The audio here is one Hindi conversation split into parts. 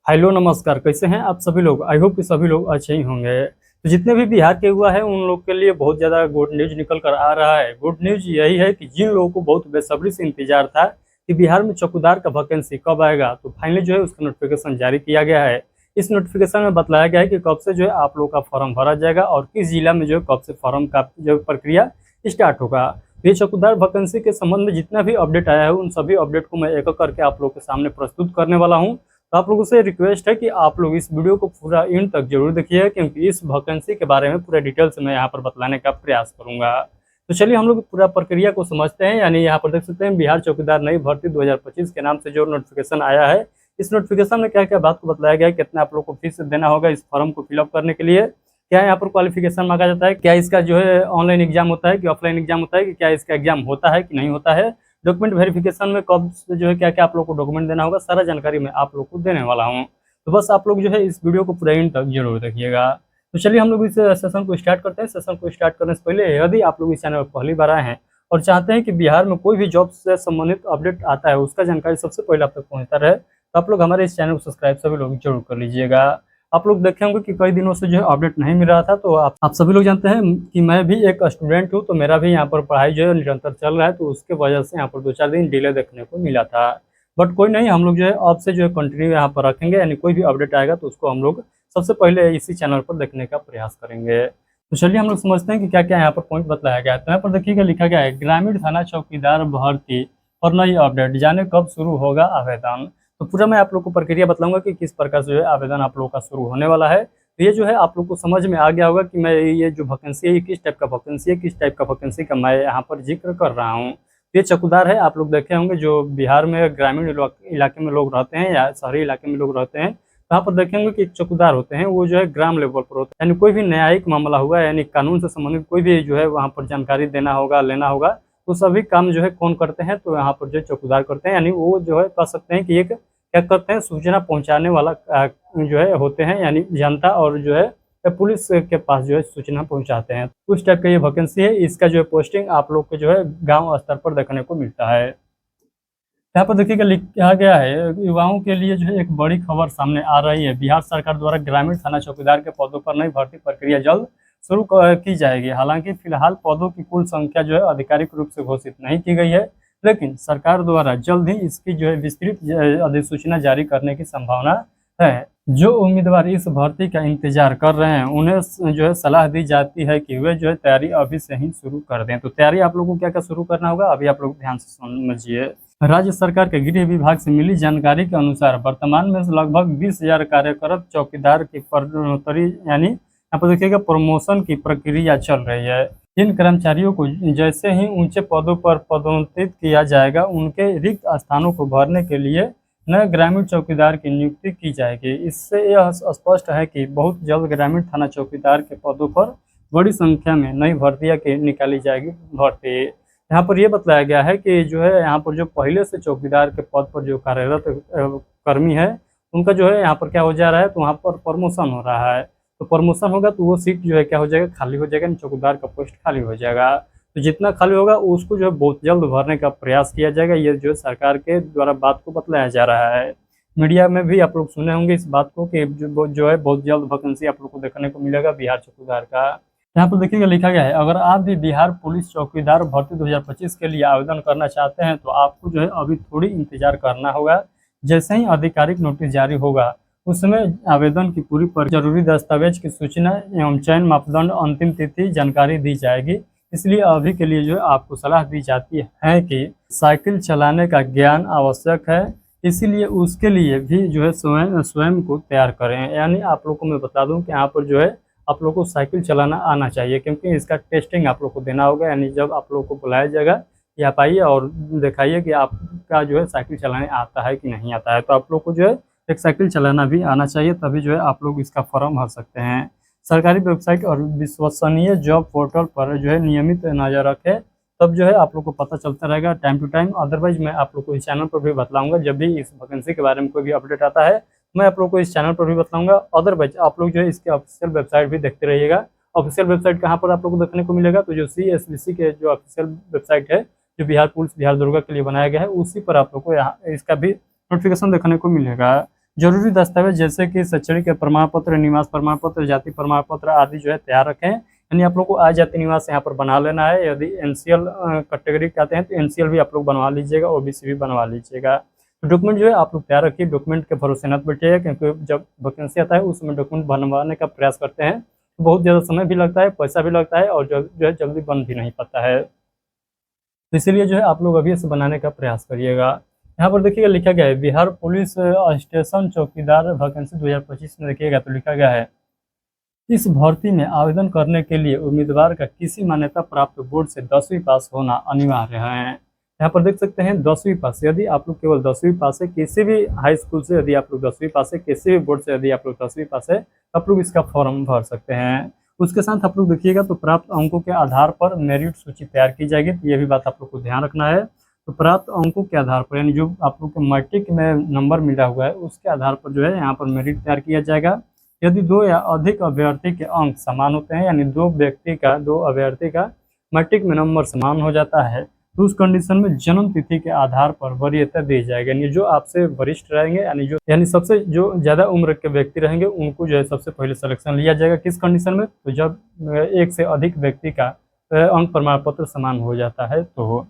हेलो नमस्कार, कैसे हैं आप सभी लोग। आई होप कि सभी लोग अच्छे ही होंगे। तो जितने भी बिहार के हुआ है उन लोग के लिए बहुत ज़्यादा गुड न्यूज़ निकल कर आ रहा है। गुड न्यूज़ यही है कि जिन लोगों को बहुत बेसब्री से इंतजार था कि बिहार में चौकीदार का वैकेंसी कब आएगा, तो फाइनली जो है उसका नोटिफिकेशन जारी किया गया है। इस नोटिफिकेशन में बतलाया गया है कि कब से जो है आप लोग का फॉर्म भरा जाएगा और किस जिला में जो है कब से फॉर्म का जो प्रक्रिया स्टार्ट होगा। ये चौकीदार वैकेंसी के संबंध में जितना भी अपडेट आया है उन सभी अपडेट को मैं एक एक करके आप लोग के सामने प्रस्तुत करने वाला हूँ। तो आप लोगों से रिक्वेस्ट है कि आप लोग इस वीडियो को पूरा एंड तक जरूर देखिए, क्योंकि इस वैकेंसी के बारे में पूरा डिटेल से मैं यहाँ पर बतलाने का प्रयास करूंगा। तो चलिए हम लोग पूरा प्रक्रिया को समझते हैं। यानी यहाँ पर देख सकते हैं बिहार चौकीदार नई भर्ती 2025 के नाम से जो नोटिफिकेशन आया है, इस नोटिफिकेशन में क्या क्या बात को बताया गया है, कितना आप लोग को फीस देना होगा इस फॉर्म को फिलअप करने के लिए, क्या यहाँ पर क्वालिफिकेशन मांगा जाता है, क्या इसका जो है ऑनलाइन एग्जाम होता है कि ऑफलाइन एग्जाम होता है, कि क्या इसका एग्जाम होता है कि नहीं होता है, डॉक्यूमेंट वेरिफिकेशन में कब से जो है क्या क्या आप लोग को डॉक्यूमेंट देना होगा, सारा जानकारी मैं आप लोग को देने वाला हूँ। तो बस आप लोग जो है इस वीडियो को पूरा एंड तक जरूर देखिएगा। तो चलिए हम लोग इस सेशन को स्टार्ट करते हैं। सेशन को स्टार्ट करने से पहले यदि आप लोग इस चैनल पर पहली बार आए हैं और चाहते हैं कि बिहार में कोई भी जॉब से संबंधित अपडेट आता है उसका जानकारी सबसे पहले आप तक पहुँचता रहे, तो आप लोग हमारे इस चैनल को सब्सक्राइब सभी लोग जरूर कर लीजिएगा। आप लोग देखे होंगे कि कई दिनों से जो है अपडेट नहीं मिल रहा था, तो आप सभी लोग जानते हैं कि मैं भी एक स्टूडेंट हूं, तो मेरा भी यहाँ पर पढ़ाई जो है निरंतर चल रहा है, तो उसके वजह से यहाँ पर 2-4 दिन डिले देखने को मिला था। बट कोई नहीं, हम लोग जो है अब से जो है कंटिन्यू यहाँ पर रखेंगे। यानी कोई भी अपडेट आएगा तो उसको हम लोग सबसे पहले इसी चैनल पर देखने का प्रयास करेंगे। तो चलिए हम लोग समझते हैं कि क्या क्या यहाँ पर पॉइंट बताया गया है। तो यहाँ पर देखिएगा लिखा गया है ग्रामीण थाना चौकीदार भर्ती और नई अपडेट, जाने कब शुरू होगा आवेदन। तो पूरा मैं आप लोग को प्रक्रिया बताऊंगा कि किस प्रकार से जो है आवेदन आप लोगों का शुरू होने वाला है। तो ये जो है आप लोग को समझ में आ गया होगा कि मैं ये जो वैकेंसी है ये किस टाइप का वैकेंसी है, किस टाइप का वैकेंसी का मैं यहाँ पर जिक्र कर रहा हूँ। ये चौकीदार है, आप लोग देखे होंगे जो बिहार में ग्रामीण इलाके में लोग रहते हैं या शहरी इलाके में लोग रहते हैं, वहाँ पर देखेंगे कि चौकीदार होते हैं वो जो है ग्राम लेवल पर होते हैं। यानी कोई भी न्यायिक मामला हुआ, यानी कानून से संबंधित कोई भी जो है वहाँ पर जानकारी देना होगा, लेना होगा, तो सभी काम जो है कौन करते हैं, तो यहाँ पर जो चौकीदार करते हैं। यानी वो जो है कह सकते हैं कि एक क्या करते हैं, सूचना पहुँचाने वाला जो है होते हैं, यानी जनता और जो है पुलिस के पास जो है सूचना पहुँचाते हैं। उस टाइप का ये वैकेंसी है। इसका जो है पोस्टिंग आप लोग के जो है गाँव स्तर पर देखने को मिलता है। यहाँ पर देखिएगा लिखा गया है युवाओं के लिए जो है एक बड़ी खबर सामने आ रही है। बिहार सरकार द्वारा ग्रामीण थाना चौकीदार के पदों पर नई भर्ती प्रक्रिया जल्द शुरू की जाएगी। हालांकि फिलहाल पदों की कुल संख्या जो है आधिकारिक रूप से घोषित नहीं की गई है, लेकिन सरकार द्वारा जल्द ही इसकी जो है विस्तृत अधिसूचना जारी करने की संभावना है। जो उम्मीदवार इस भर्ती का इंतजार कर रहे हैं उन्हें जो है सलाह दी जाती है कि वे जो है तैयारी अभी से ही शुरू कर दें। तो तैयारी आप लोगों को क्या क्या शुरू करना होगा, अभी आप लोग ध्यान से समझिए। राज्य सरकार के गृह विभाग से मिली जानकारी के अनुसार वर्तमान में लगभग 20,000 कार्यरत चौकीदार की पदोन्नति यानी यहाँ पर देखिएगा प्रमोशन की प्रक्रिया चल रही है। इन कर्मचारियों को जैसे ही ऊंचे पदों पर पदोन्नत किया जाएगा, उनके रिक्त स्थानों को भरने के लिए नए ग्रामीण चौकीदार की नियुक्ति की जाएगी। इससे यह स्पष्ट है कि बहुत जल्द ग्रामीण थाना चौकीदार के पदों पर बड़ी संख्या में नई भर्तियां की निकाली जाएगी भर्ती। यहाँ पर यह बताया गया है कि जो है यहाँ पर जो पहले से चौकीदार के पद पर जो कार्यरत कर्मी है उनका जो है यहाँ पर क्या हो जा रहा है, तो वहाँ पर प्रमोशन हो रहा है। तो प्रमोशन होगा तो वो सीट जो है क्या हो जाएगा, खाली हो जाएगा, चौकीदार का पोस्ट खाली हो जाएगा। तो जितना खाली होगा उसको जो है बहुत जल्द भरने का प्रयास किया जाएगा। ये जो है सरकार के द्वारा बात को बतलाया जा रहा है। मीडिया में भी आप लोग सुने होंगे इस बात को कि जो है बहुत जल्द वैकेंसी आप लोग को देखने को मिलेगा बिहार चौकीदार का। यहाँ पर देखिएगा लिखा गया है अगर आप भी बिहार पुलिस चौकीदार भर्ती 2025 के लिए आवेदन करना चाहते हैं तो आपको जो है अभी थोड़ी इंतजार करना होगा। जैसे ही आधिकारिक नोटिस जारी होगा उसमें आवेदन की पूरी पर जरूरी दस्तावेज की सूचना एवं चयन मापदंड अंतिम तिथि जानकारी दी जाएगी। इसलिए अभी के लिए जो है आपको सलाह दी जाती है कि साइकिल चलाने का ज्ञान आवश्यक है, इसीलिए उसके लिए भी जो है स्वयं को तैयार करें। यानी आप लोग को मैं बता दूं कि यहाँ पर जो है आप लोग को साइकिल चलाना आना चाहिए, क्योंकि इसका टेस्टिंग आप लोग को देना होगा। यानी जब आप लोग को बुलाया जाएगा कि आप आइए और दिखाइए कि आपका जो है साइकिल चलाने आता है कि नहीं आता है। तो आप लोग को जो है एक साइकिल चलाना भी आना चाहिए, तभी जो है आप लोग इसका फॉर्म भर सकते हैं। सरकारी वेबसाइट और विश्वसनीय जॉब पोर्टल पर जो है नियमित नज़र रखें, तब जो है आप लोग को पता चलता रहेगा टाइम टू टाइम। अदरवाइज मैं आप लोग को इस चैनल पर भी बतलाऊंगा, जब भी इस वैकेंसी के बारे में कोई भी अपडेट आता है मैं आप लोग को इस चैनल पर भी बताऊंगा। अदरवाइज आप लोग जो है इसके ऑफिशियल वेबसाइट भी देखते रहिएगा। ऑफिशियल वेबसाइट कहाँ पर आप लोग को देखने को मिलेगा, तो जो CSBC के जो ऑफिशियल वेबसाइट है जो बिहार पुलिस बिहार दुर्गा के लिए बनाया गया है, उसी पर आप लोग को यहाँ इसका भी नोटिफिकेशन देखने को मिलेगा। जरूरी दस्तावेज जैसे कि शैक्षणिक प्रमाण पत्र, निवास प्रमाण पत्र, जाति प्रमाण पत्र आदि जो है तैयार रखें। यानी आप लोग को आ जाति निवास यहाँ पर बना लेना है। यदि एनसीएल कैटेगरी के आते हैं तो एनसीएल भी आप लोग बनवा लीजिएगा, ओबीसी भी बनवा लीजिएगा। तो डॉक्यूमेंट जो है आप लोग तैयार रखिए, डॉक्यूमेंट के भरोसे मत बैठिएगा, क्योंकि जब वैकेंसी आता है उसमें डॉक्यूमेंट बनवाने का प्रयास करते हैं तो बहुत ज़्यादा समय भी लगता है, पैसा भी लगता है और जो है जल्दी बन भी नहीं पाता है। तो इसीलिए जो है आप लोग अभी से बनाने का प्रयास करिएगा। यहाँ पर देखिएगा लिखा गया है बिहार पुलिस स्टेशन चौकीदार वैकेंसी 2025 में देखिएगा तो लिखा गया है इस भर्ती में आवेदन करने के लिए उम्मीदवार का किसी मान्यता प्राप्त बोर्ड से 10वीं पास होना अनिवार्य है। यहाँ पर देख सकते हैं 10वीं पास। यदि आप लोग केवल 10वीं पास है किसी भी हाई स्कूल से, यदि आप लोग 10वीं पास है किसी भी बोर्ड से, यदि आप लोग 10वीं पास है तो आप लोग इसका फॉर्म भर सकते हैं। उसके साथ आप लोग देखिएगा तो प्राप्त अंकों के आधार पर मेरिट सूची तैयार की जाएगी। तो ये भी बात आप लोग को ध्यान रखना है। तो प्राप्त अंकों के आधार पर यानी जो आप लोग को मैट्रिक में नंबर मिला हुआ है उसके आधार पर जो है यहाँ पर मेरिट तैयार किया जाएगा। यदि दो या अधिक अभ्यर्थी के अंक समान होते हैं, यानी दो अभ्यर्थी का मैट्रिक में नंबर समान हो जाता है, तो उस कंडीशन में जन्म तिथि के आधार पर वरीयता दी जाएगी। यानी जो आपसे वरिष्ठ रहेंगे, यानी सबसे जो ज़्यादा उम्र के व्यक्ति रहेंगे उनको जो है सबसे पहले सिलेक्शन लिया जाएगा। किस कंडीशन में? तो जब एक से अधिक व्यक्ति का अंक प्रमाण पत्र समान हो जाता है। तो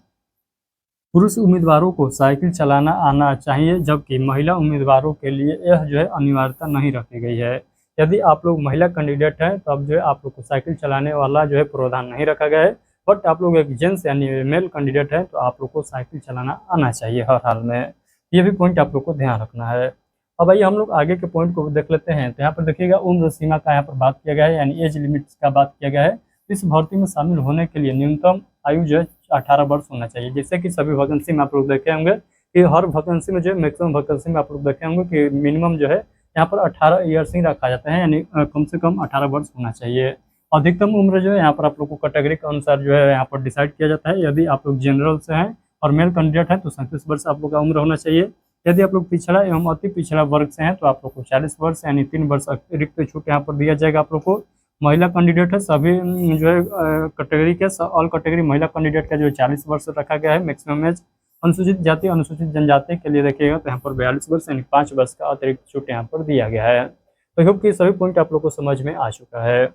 पुरुष उम्मीदवारों को साइकिल चलाना आना चाहिए, जबकि महिला उम्मीदवारों के लिए यह जो है अनिवार्यता नहीं रखी गई है। यदि आप लोग महिला कैंडिडेट हैं तो अब जो है आप लोग को साइकिल चलाने वाला जो है प्रावधान नहीं रखा गया है। बट आप लोग एक जेंट्स यानी मेल कैंडिडेट है तो आप लोग को साइकिल चलाना आना चाहिए हर हाल में। ये भी पॉइंट आप लोग को ध्यान रखना है। अब आइए हम लोग आगे के पॉइंट को देख लेते हैं। तो यहाँ पर देखिएगा उम्र सीमा का यहाँ पर बात किया गया है, यानी एज लिमिट्स का बात किया गया है। इस भर्ती में शामिल होने के लिए न्यूनतम आयु जो है 18 वर्ष होना चाहिए। जैसे कि सभी वैकेंसी में आप लोग देखे होंगे कि हर वैकेंसी में जो है मैक्सिमम वैकेंसी में आप लोग देखे होंगे कि मिनिमम जो है यहाँ पर 18 ईयर्स ही रखा जाता है, यानी कम से कम 18 वर्ष होना चाहिए। अधिकतम उम्र जो है यहाँ पर आप लोग को कैटेगरी के अनुसार जो है यहाँ पर डिसाइड किया जाता है। यदि आप लोग जनरल से हैं और मेल कैंडिडेट हैं तो 37 वर्ष आप लोग का उम्र होना चाहिए। यदि आप लोग पिछड़ा एवं अति पिछड़ा वर्ग से हैं तो आप लोग को 40 वर्ष यानी 3 वर्ष अतिरिक्त छूट यहाँ पर दिया जाएगा आप लोग को। महिला कैंडिडेट है सभी जो है कैटेगरी के ऑल कैटेगरी महिला कैंडिडेट का जो 40 वर्ष रखा गया है मैक्सिमम एज। अनुसूचित जाति अनुसूचित जनजाति के लिए देखिएगा तो यहाँ पर 42 वर्ष यानी 5 वर्ष का अतिरिक्त छूट यहाँ पर दिया गया है। तो होप कि सभी पॉइंट आप लोग को समझ में आ चुका है।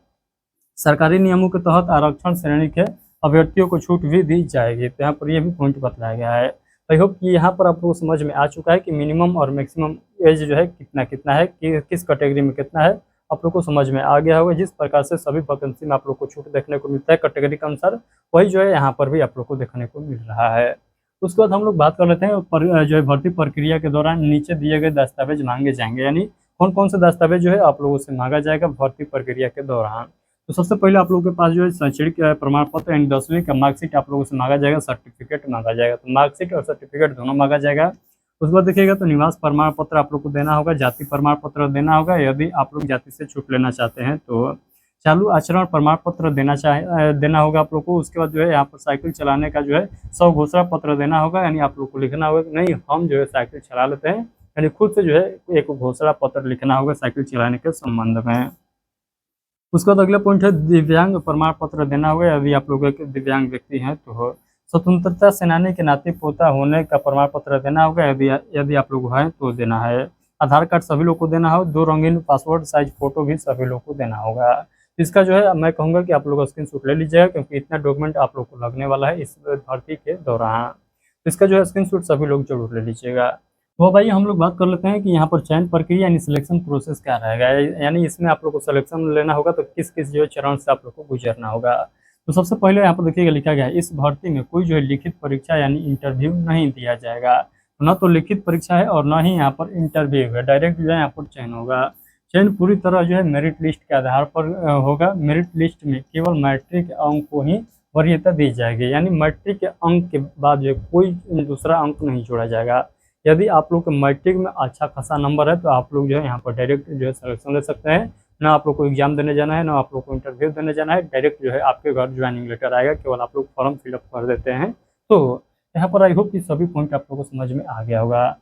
सरकारी नियमों के तहत आरक्षण श्रेणी के अभ्यर्थियों को छूट भी दी जाएगी। तो यहाँ पर ये भी पॉइंट बताया गया है। आई होप कि यहाँ पर आप लोगों को समझ में आ चुका है कि मिनिमम और मैक्सिमम एज जो है कितना कितना है, कि किस कैटेगरी में कितना है, आप लोग को समझ में आ गया होगा। जिस प्रकार से सभी वैकेंसी में आप लोग को छूट देखने को मिलता है कैटेगरी के अनुसार, वही जो है यहाँ पर भी आप लोग को देखने को मिल रहा है। उसके बाद हम लोग बात कर लेते हैं जो है भर्ती प्रक्रिया के दौरान नीचे दिए गए दस्तावेज मांगे जाएंगे, यानी कौन कौन से दस्तावेज जो है आप लोगों से मांगा जाएगा भर्ती प्रक्रिया के दौरान। तो सबसे पहले आप लोगों के पास जो है शैक्षणिक प्रमाण पत्र यानी 10वीं का मार्कशीट आप लोगों से मांगा जाएगा, सर्टिफिकेट मांगा जाएगा। तो मार्कशीट और सर्टिफिकेट दोनों मांगा जाएगा। उसके बाद देखिएगा तो निवास प्रमाण पत्र आप लोग को देना होगा, जाति प्रमाण पत्र देना होगा यदि आप लोग जाति से छूट लेना चाहते हैं तो। चालू आचरण प्रमाण पत्र देना होगा आप लोग को। उसके बाद जो है यहाँ पर साइकिल चलाने का जो है घोषणा पत्र देना होगा, यानी आप लोग को लिखना होगा कि नहीं हम जो है साइकिल चला लेते हैं, यानी खुद से जो है एक घोषणा पत्र लिखना होगा साइकिल चलाने के संबंध में। उसके बाद अगला पॉइंट है दिव्यांग प्रमाण पत्र देना होगा, यदि आप लोग एक दिव्यांग व्यक्ति हैं तो। स्वतंत्रता सेनानी के नाते पोता होने का प्रमाण पत्र देना होगा, यदि आप लोग हैं तो देना है। आधार कार्ड सभी लोग को देना हो, 2 रंगीन पासपोर्ट साइज फोटो भी सभी लोग को देना होगा। इसका जो है मैं कहूँगा कि आप लोग स्क्रीनशॉट ले लीजिएगा, क्योंकि इतना डॉक्यूमेंट आप लोग को लगने वाला है इस भर्ती के दौरान। इसका जो है स्क्रीनशॉट सभी लोग जरूर ले लीजिएगा। तो भाई हम लोग बात कर लेते हैं कि यहाँ पर चयन प्रक्रिया यानी सिलेक्शन प्रोसेस क्या रहेगा, यानी इसमें आप लोग को सिलेक्शन लेना होगा तो किस किस जो चरण से आप लोग को गुजरना होगा। तो सबसे पहले यहाँ पर देखिएगा लिखा गया है इस भर्ती में कोई जो है लिखित परीक्षा यानी इंटरव्यू नहीं दिया जाएगा। न तो लिखित परीक्षा है और न ही यहाँ पर इंटरव्यू है, डायरेक्ट जो है यहाँ पर चयन होगा। चयन पूरी तरह जो है मेरिट लिस्ट के आधार पर होगा। मेरिट लिस्ट में केवल मैट्रिक अंक को ही वरीयता दी जाएगी, यानी मैट्रिक के अंक के बाद जो कोई दूसरा अंक नहीं जोड़ा जाएगा। यदि आप लोग के मैट्रिक में अच्छा खासा नंबर है तो आप लोग जो है यहाँ पर डायरेक्ट जो है सिलेक्शन ले सकते हैं। ना आप लोग को एग्जाम देने जाना है, ना आप लोग को इंटरव्यू देने जाना है, डायरेक्ट जो है आपके घर ज्वाइनिंग लेटर आएगा, केवल आप लोग फॉर्म फिलअप कर देते हैं। तो यहाँ पर आई होप कि सभी पॉइंट आप लोग को समझ में आ गया होगा।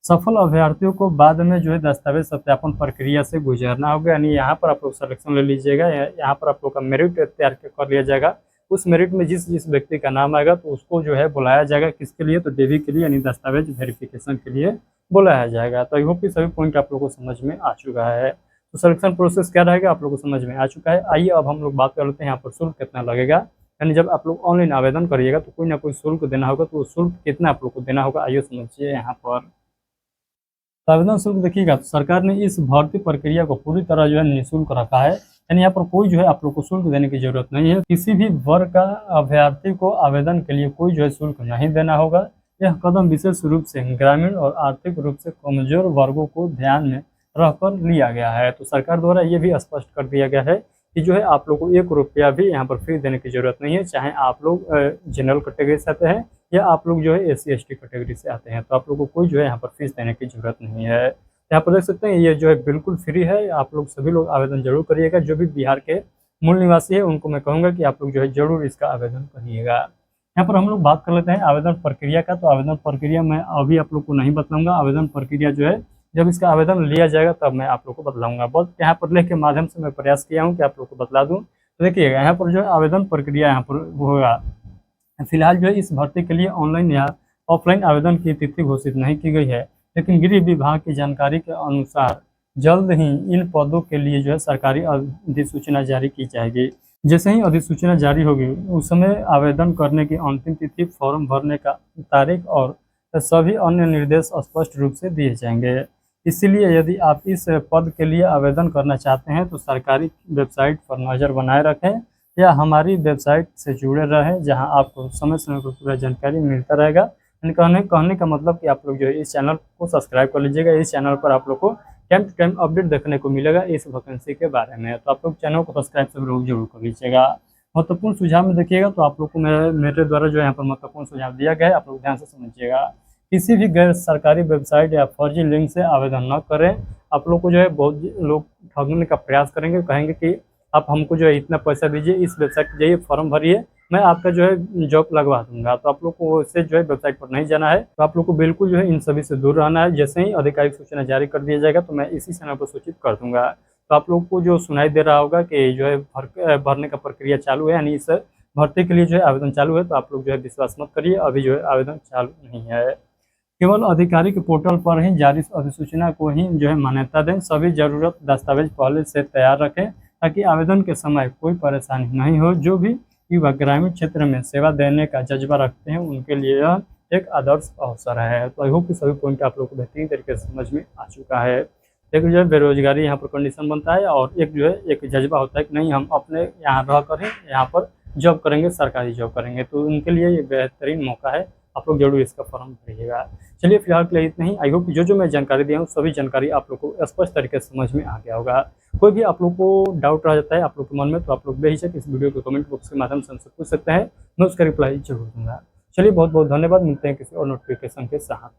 सफल अभ्यर्थियों को बाद में जो है दस्तावेज सत्यापन प्रक्रिया से गुजरना होगा, यानी यहाँ पर आप लोग सिलेक्शन ले लीजिएगा, यहाँ पर आप लोग का मेरिट तैयार कर लिया जाएगा। उस मेरिट में जिस जिस व्यक्ति का नाम आएगा तो उसको जो है बुलाया जाएगा, किसके लिए, तो डीवी के लिए, यानी दस्तावेज वेरिफिकेशन के लिए बुलाया जाएगा। तो आई होप कि सभी पॉइंट आप लोगों को समझ में आ चुका है। तो सिलेक्शन प्रोसेस क्या रहेगा आप लोगों को समझ में आ चुका है। आइए अब हम लोग बात कर लेते हैं यहाँ पर शुल्क कितना लगेगा। यानी जब आप लोग ऑनलाइन आवेदन करिएगा तो कोई ना कोई शुल्क देना होगा, तो वो शुल्क कितना आप लोग को देना होगा आइए समझिए यहाँ पर। तो आवेदन शुल्क देखिएगा, तो सरकार ने इस भर्ती प्रक्रिया को पूरी तरह जो है निःशुल्क रखा है। यानी यहाँ पर कोई जो है आप लोग को शुल्क देने की जरूरत नहीं है। किसी भी वर्ग का अभ्यर्थी को आवेदन के लिए कोई जो है शुल्क नहीं देना होगा। यह कदम विशेष रूप से ग्रामीण और आर्थिक रूप से कमजोर वर्गों को ध्यान में रखकर लिया गया है। तो सरकार द्वारा ये भी स्पष्ट कर दिया गया है कि जो है आप लोग को 1 रुपया भी यहाँ पर फी देने की जरूरत नहीं है, चाहे आप लोग जनरल कैटेगरी से आते हैं या आप लोग जो है SC/ST कैटेगरी से आते हैं, तो आप लोग को कोई जो है यहाँ पर फीस देने की जरूरत नहीं है। यहाँ पर देख सकते हैं ये जो है बिल्कुल फ्री है। आप लोग सभी लोग आवेदन जरूर करिएगा। जो भी बिहार के मूल निवासी है उनको मैं कहूँगा कि आप लोग जो है जरूर इसका आवेदन करिएगा। यहाँ पर हम लोग बात कर लेते हैं आवेदन प्रक्रिया का। तो आवेदन प्रक्रिया मैं अभी आप लोग को नहीं बतलाऊंगा। आवेदन प्रक्रिया जो है जब इसका आवेदन लिया जाएगा तब मैं आप लोग को बतलाऊंगा। बस यहाँ पर लेख के माध्यम से मैं प्रयास किया हूँ कि आप लोग को बतला दूँ। तो देखिएगा यहाँ पर जो है आवेदन प्रक्रिया यहाँ पर होगा। फिलहाल जो है इस भर्ती के लिए ऑनलाइन या ऑफलाइन आवेदन की तिथि घोषित नहीं की गई है, लेकिन गृह विभाग की जानकारी के अनुसार जल्द ही इन पदों के लिए जो है सरकारी अधिसूचना जारी की जाएगी। जैसे ही अधिसूचना जारी होगी उस समय आवेदन करने की अंतिम तिथि, फॉर्म भरने का तारीख और सभी अन्य निर्देश स्पष्ट रूप से दिए जाएंगे। इसीलिए यदि आप इस पद के लिए आवेदन करना चाहते हैं तो सरकारी वेबसाइट पर नज़र बनाए रखें या हमारी वेबसाइट से जुड़े रहें, जहां आपको समय समय पर पूरा जानकारी मिलता रहेगा। कहने का मतलब कि आप लोग जो है इस चैनल को सब्सक्राइब कर लीजिएगा। इस चैनल पर आप लोग को टाइम टू टाइम अपडेट देखने को मिलेगा इस वैकेंसी के बारे में। तो आप लोग चैनल को सब्सक्राइब सब लोग जरूर कर लीजिएगा। महत्वपूर्ण सुझाव में देखिएगा तो आप लोग को मेरे द्वारा जो है यहाँ पर महत्वपूर्ण सुझाव दिया गया है, आप लोग ध्यान से समझिएगा। किसी भी गैर सरकारी वेबसाइट या फर्जी लिंक से आवेदन न करें। आप लोग को जो है बहुत लोग ठगने का प्रयास करेंगे, कहेंगे कि आप हमको जो है इतना पैसा दीजिए, इस वेबसाइट पर जाइए, फॉर्म भरिए, मैं आपका जो है जॉब लगवा दूंगा। तो आप लोग को इससे जो है वेबसाइट पर नहीं जाना है। तो आप लोग को बिल्कुल जो है इन सभी से दूर रहना है। जैसे ही आधिकारिक सूचना जारी कर दिया जाएगा तो मैं इसी चैनल पर सूचित कर दूंगा। तो आप लोग को जो सुनाई दे रहा होगा कि जो है भरने का प्रक्रिया चालू है, यानी इस भर्ती के लिए जो है आवेदन चालू है, तो आप लोग जो है विश्वास मत करिए, अभी जो है आवेदन चालू नहीं है। केवल आधिकारिक पोर्टल पर ही जारी अधिसूचना को ही जो है मान्यता दें। सभी जरूरत दस्तावेज पहले से तैयार रखें ताकि आवेदन के समय कोई परेशानी नहीं हो। जो भी युवा ग्रामीण क्षेत्र में सेवा देने का जज्बा रखते हैं उनके लिए यह एक आदर्श अवसर है। तो आई होप कि सभी पॉइंट आप लोग को बेहतरीन तरीके से समझ में आ चुका है। एक जो है बेरोजगारी यहाँ पर कंडीशन बनता है और एक जो है एक जज्बा होता है कि नहीं हम अपने यहाँ रह कर ही यहाँ पर जॉब करेंगे, सरकारी जॉब करेंगे। तो उनके लिए ये बेहतरीन मौका है, आप लोग जरूर इसका फॉर्म भरिएगा। चलिए फिलहाल के लिए इतना ही। आई होप कि जो मैं जानकारी दिया हूँ सभी जानकारी आप लोग को स्पष्ट तरीके से समझ में आ गया होगा। कोई भी आप लोग को डाउट रह जाता है आप लोग के मन में तो आप लोग बेहिचक इस वीडियो को कमेंट बॉक्स के माध्यम से हमसे पूछ सकते हैं, मैं उसका रिप्लाई जरूर दूंगा। चलिए बहुत बहुत धन्यवाद, मिलते हैं किसी और नोटिफिकेशन के साथ।